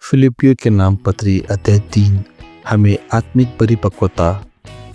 फिलिपियो के नाम पत्री अध्याय 3 हमें आत्मिक परिपक्वता,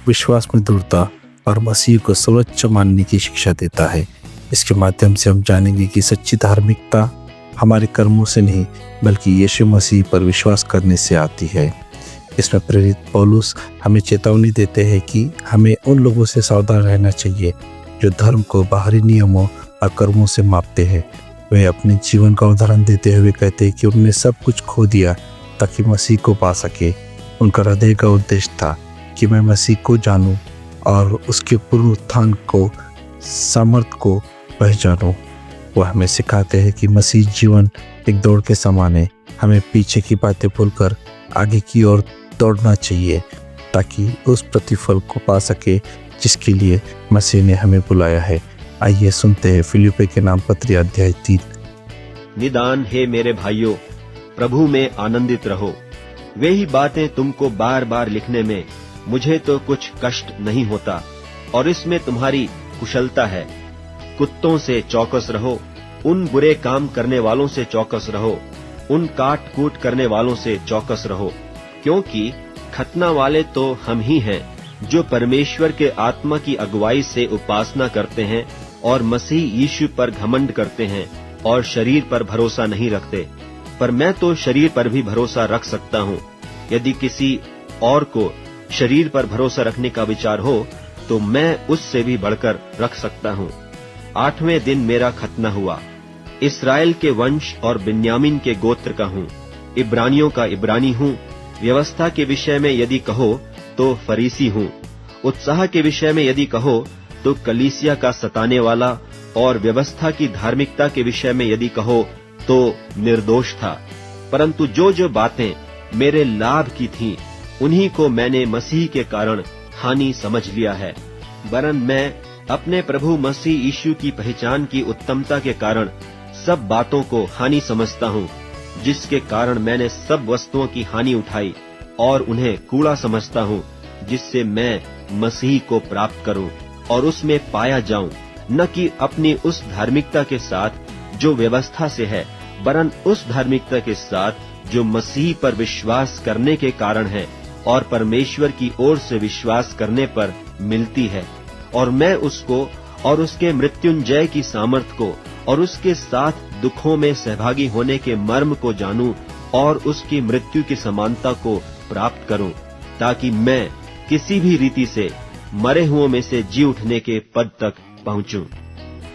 विश्वास में दृढ़ता और मसीह को सर्वोच्च मानने की शिक्षा देता है। इसके माध्यम से हम जानेंगे कि सच्ची धार्मिकता हमारे कर्मों से नहीं बल्कि यीशु मसीह पर विश्वास करने से आती है। इसमें प्रेरित पौलुस हमें चेतावनी देते हैं कि हमें उन लोगों से सावधान रहना चाहिए जो धर्म को बाहरी नियमों और कर्मों से मापते हैं। वे अपने जीवन का उदाहरण देते हुए कहते हैं कि उन्होंने सब कुछ खो दिया ताकि मसीह को पा सके। उनका हृदय का उद्देश्य था कि मैं मसीह को जानूं और उसके पुनरुत्थान को सामर्थ्य को पहचानूं। वह हमें सिखाते हैं कि मसीह जीवन एक दौड़ के समान है। हमें पीछे की बातें भूलकर आगे की ओर दौड़ना चाहिए ताकि उस प्रतिफल को पा सके जिसके लिए मसीह ने हमें बुलाया है। आइए सुनते हैं फिलिप्पी के नाम पत्री अध्याय 3। निदान हे मेरे भाइयों, प्रभु में आनंदित रहो। वे ही बातें तुमको बार बार लिखने में मुझे तो कुछ कष्ट नहीं होता और इसमें तुम्हारी कुशलता है। कुत्तों से चौकस रहो, उन बुरे काम करने वालों से चौकस रहो, उन काट कूट करने वालों से चौकस रहो, क्योंकि खतना वाले तो हम ही हैं जो परमेश्वर के आत्मा की अगुवाई से उपासना करते हैं और मसीह यीशु पर घमंड करते हैं और शरीर पर भरोसा नहीं रखते। पर मैं तो शरीर पर भी भरोसा रख सकता हूँ। यदि किसी और को शरीर पर भरोसा रखने का विचार हो तो मैं उससे भी बढ़कर रख सकता हूँ। 8वें दिन मेरा खतना हुआ। इस्राएल के वंश और बिन्यामीन के गोत्र का हूँ। इब्रानियों का इब्रानी हूँ। व्यवस्था के विषय में यदि कहो तो फरीसी हूँ। उत्साह के विषय में यदि कहो तो कलीसिया का सताने वाला, और व्यवस्था की धार्मिकता के विषय में यदि कहो तो निर्दोष था। परंतु जो जो बातें मेरे लाभ की थीं, उन्हीं को मैंने मसीह के कारण हानि समझ लिया है। वरन मैं अपने प्रभु मसीह यीशु की पहचान की उत्तमता के कारण सब बातों को हानि समझता हूँ, जिसके कारण मैंने सब वस्तुओं की हानि उठाई और उन्हें कूड़ा समझता हूँ, जिससे मैं मसीह को प्राप्त करूं और उसमें पाया जाऊं, न कि अपनी उस धार्मिकता के साथ जो व्यवस्था से है, वरन उस धार्मिकता के साथ जो मसीह पर विश्वास करने के कारण है और परमेश्वर की ओर से विश्वास करने पर मिलती है। और मैं उसको और उसके मृत्युंजय की सामर्थ को और उसके साथ दुखों में सहभागी होने के मर्म को जानूं और उसकी मृत्यु की समानता को प्राप्त करूं, ताकि मैं किसी भी रीति से मरे हुओं में से जी उठने के पद तक पहुंचूं।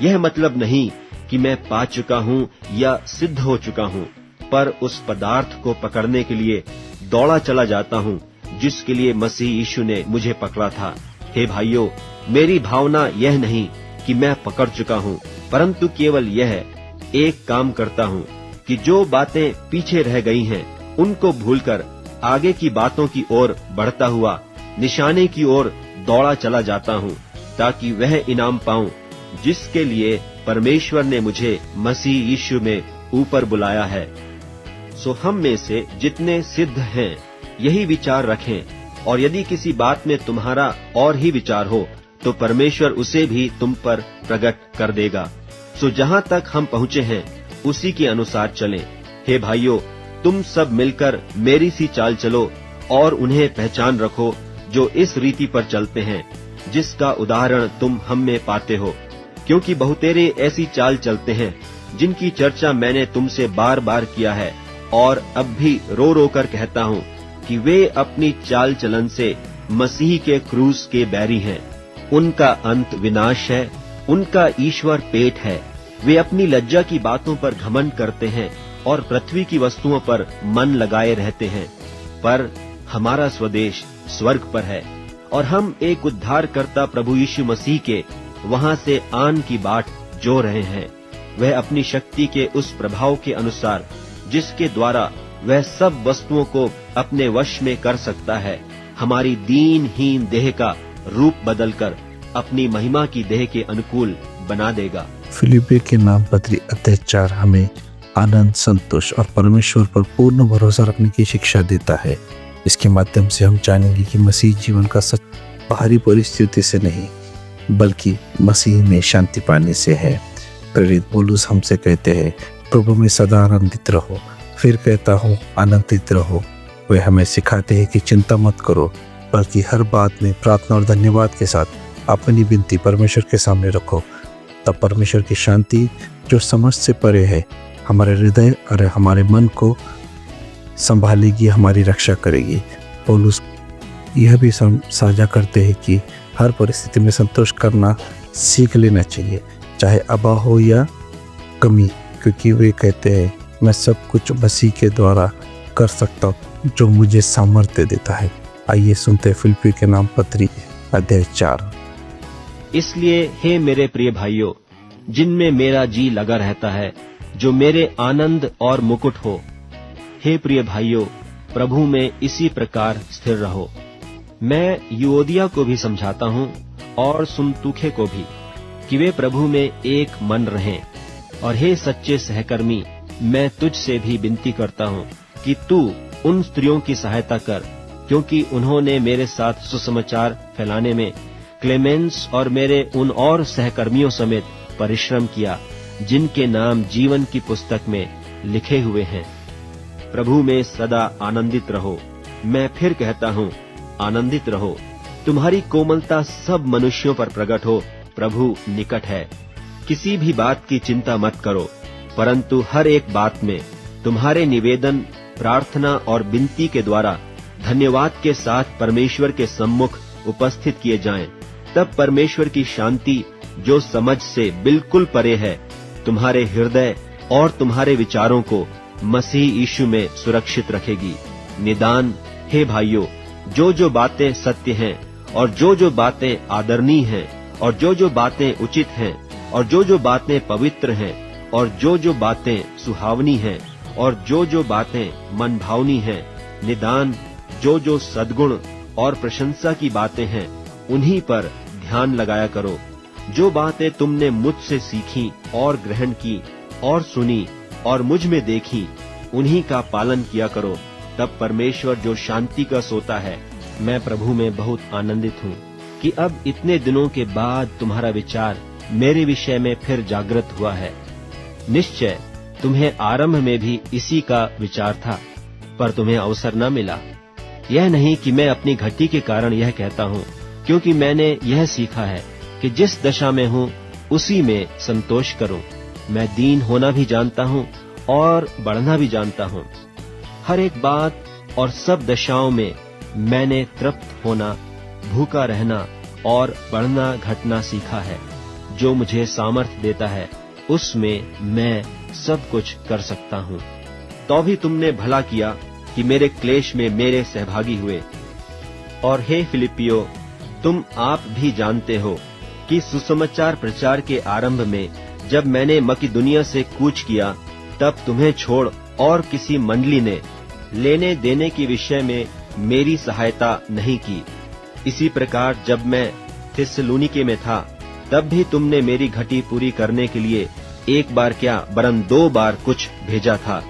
यह मतलब नहीं कि मैं पा चुका हूं या सिद्ध हो चुका हूं, पर उस पदार्थ को पकड़ने के लिए दौड़ा चला जाता हूं जिसके लिए मसीह यीशु ने मुझे पकड़ा था। हे भाइयों, मेरी भावना यह नहीं कि मैं पकड़ चुका हूं, परंतु केवल यह एक काम करता हूं कि जो बातें पीछे रह गई हैं उनको भूलकर आगे की बातों की ओर बढ़ता हुआ निशाने की ओर दौड़ा चला जाता हूँ, ताकि वह इनाम पाऊं जिसके लिए परमेश्वर ने मुझे मसीह यीशु में ऊपर बुलाया है। सो हम में से जितने सिद्ध हैं यही विचार रखें, और यदि किसी बात में तुम्हारा और ही विचार हो तो परमेश्वर उसे भी तुम पर प्रकट कर देगा। सो जहाँ तक हम पहुँचे हैं उसी के अनुसार चलें। हे भाइयों, तुम सब मिलकर मेरी सी चाल चलो और उन्हें पहचान रखो जो इस रीति पर चलते हैं जिसका उदाहरण तुम हम में पाते हो, क्योंकि बहुतेरे ऐसी चाल चलते हैं जिनकी चर्चा मैंने तुमसे बार बार किया है और अब भी रो रो कर कहता हूँ कि वे अपनी चाल चलन से मसीह के क्रूस के बैरी हैं। उनका अंत विनाश है, उनका ईश्वर पेट है। वे अपनी लज्जा की बातों पर घमंड करते हैं और पृथ्वी की वस्तुओं पर मन लगाए रहते हैं। पर हमारा स्वदेश स्वर्ग पर है और हम एक उद्धारकर्ता प्रभु यीशु मसीह के वहां से आन की बाट जो रहे हैं। वह अपनी शक्ति के उस प्रभाव के अनुसार जिसके द्वारा वह सब वस्तुओं को अपने वश में कर सकता है, हमारी दीनहीन देह का रूप बदलकर अपनी महिमा की देह के अनुकूल बना देगा। फिलिप्पी के नाम पत्री अध्याय 4 हमें आनंद, संतोष और परमेश्वर पर पूर्ण भरोसा रखने की शिक्षा देता है। इसके माध्यम से हम जानेंगे कि मसीह जीवन का सच बाहरी परिस्थिति से नहीं बल्कि मसीह में शांति पाने से है। प्रेरित पौलुस हमसे कहते हैं, प्रभु में सदा आनंदित रहो। फिर कहता हूँ आनंदित रहो। वे हमें सिखाते हैं कि चिंता मत करो, बल्कि हर बात में प्रार्थना और धन्यवाद के साथ अपनी विनती परमेश्वर के सामने रखो। तब परमेश्वर की शांति जो समझ से परे है हमारे हृदय और हमारे मन को संभालेगी, हमारी रक्षा करेगी। पौलुस यह भी साझा करते हैं कि हर परिस्थिति में संतोष करना सीख लेना चाहिए, चाहे अभाव हो या कमी, क्योंकि वे कहते हैं मैं सब कुछ मसीह के द्वारा कर सकता हूँ जो मुझे सामर्थ्य देता है। आइए सुनते हैं फिलिप्पियों के नाम पत्री अध्याय 4। इसलिए हे मेरे प्रिय भाइयों, जिनमें मेरा जी लगा रहता है, जो मेरे आनंद और मुकुट हो, हे प्रिय भाइयों, प्रभु में इसी प्रकार स्थिर रहो। मैं यूओदिया को भी समझाता हूँ और सुन्तुखे को भी कि वे प्रभु में एक मन रहें। और हे सच्चे सहकर्मी, मैं तुझ से भी विनती करता हूँ कि तू उन स्त्रियों की सहायता कर, क्योंकि उन्होंने मेरे साथ सुसमाचार फैलाने में क्लेमेंस और मेरे उन और सहकर्मियों समेत परिश्रम किया, जिनके नाम जीवन की पुस्तक में लिखे हुए हैं। प्रभु में सदा आनंदित रहो। मैं फिर कहता हूँ, आनंदित रहो। तुम्हारी कोमलता सब मनुष्यों पर प्रकट हो, प्रभु निकट है। किसी भी बात की चिंता मत करो, परंतु हर एक बात में तुम्हारे निवेदन, प्रार्थना और विनती के द्वारा धन्यवाद के साथ परमेश्वर के सम्मुख उपस्थित किए जाएं। तब परमेश्वर की शांति जो समझ से बिल्कुल परे है, तुम्हारे हृदय और तुम्हारे विचारों को मसीह यीशु में सुरक्षित रखेगी। निदान हे भाइयों, जो बातें सत्य हैं और जो बातें आदरणीय हैं और जो बातें उचित हैं और जो बातें पवित्र हैं और जो बातें सुहावनी हैं और जो बातें मनभावनी हैं, निदान जो सद्गुण और प्रशंसा की बातें हैं, उन्हीं पर ध्यान लगाया करो। जो बातें तुमने मुझसे सीखी और ग्रहण की और सुनी और मुझ में देखी, उन्हीं का पालन किया करो। तब परमेश्वर जो शांति का सोता है, मैं प्रभु में बहुत आनंदित हूँ कि अब इतने दिनों के बाद तुम्हारा विचार मेरे विषय में फिर जागृत हुआ है। निश्चय तुम्हें आरंभ में भी इसी का विचार था, पर तुम्हें अवसर न मिला। यह नहीं कि मैं अपनी घटी के कारण यह कहता हूँ, क्योंकि मैंने यह सीखा है कि जिस दशा में हूँ उसी में संतोष करूँ। मैं दीन होना भी जानता हूँ और बढ़ना भी जानता हूँ। हर एक बात और सब दशाओं में मैंने तृप्त होना, भूखा रहना और बढ़ना घटना सीखा है। जो मुझे सामर्थ्य देता है, उसमें मैं सब कुछ कर सकता हूँ। तो भी तुमने भला किया कि मेरे क्लेश में मेरे सहभागी हुए। और हे फिलिपियो, तुम आप भी जानते हो कि सुसमाचार प्रचार के आरंभ में जब मैंने मकिदुनिया से कूच किया, तब तुम्हें छोड़ और किसी मंडली ने लेने देने के विषय में मेरी सहायता नहीं की। इसी प्रकार जब मैं थिस्सलुनीके में था, तब भी तुमने मेरी घटी पूरी करने के लिए एक बार क्या वरन 2 बार कुछ भेजा था।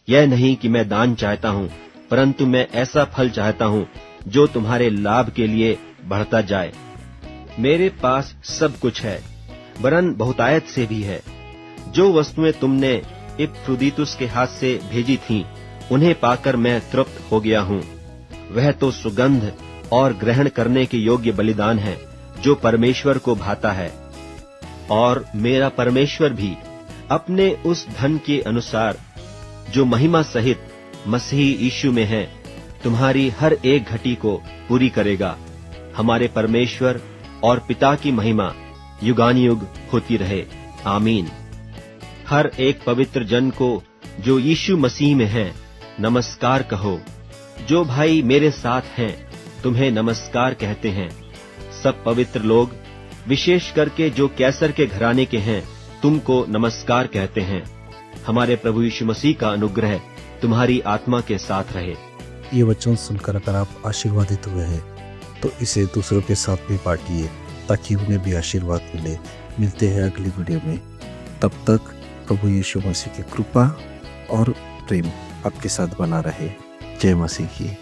यह नहीं कि मैं दान चाहता हूँ, परंतु मैं ऐसा फल चाहता हूँ जो तुम्हारे लाभ के लिए बढ़ता जाए। मेरे पास सब कुछ है, वरन बहुतायत से भी है। जो वस्तुएं तुमने इपफ्रुदीतुस के हाथ से भेजी थीं, उन्हें पाकर मैं तृप्त हो गया हूँ। वह तो सुगंध और ग्रहण करने के योग्य बलिदान है, जो परमेश्वर को भाता है। और मेरा परमेश्वर भी अपने उस धन के अनुसार जो महिमा सहित मसीह यीशु में है, तुम्हारी हर एक घटी को पूरी करेगा। हमारे परमेश्वर और पिता की महिमा युगानुयुग होती रहे। आमीन। हर एक पवित्र जन को जो यीशु मसीह में है, नमस्कार कहो। जो भाई मेरे साथ हैं, तुम्हें नमस्कार कहते हैं। सब पवित्र लोग, विशेष करके जो कैसर के घराने के हैं, तुमको नमस्कार कहते हैं। हमारे प्रभु यीशु मसीह का अनुग्रह तुम्हारी आत्मा के साथ रहे। ये वचन सुनकर अगर आप आशीर्वादित हुए हैं, तो इसे दूसरों के साथ भी बांटिए, ताकि उन्हें भी आशीर्वाद मिले। मिलते हैं अगली वीडियो में। तब तक प्रभु यीशु मसीह की कृपा और प्रेम आपके साथ बना रहे। जय मसीह की।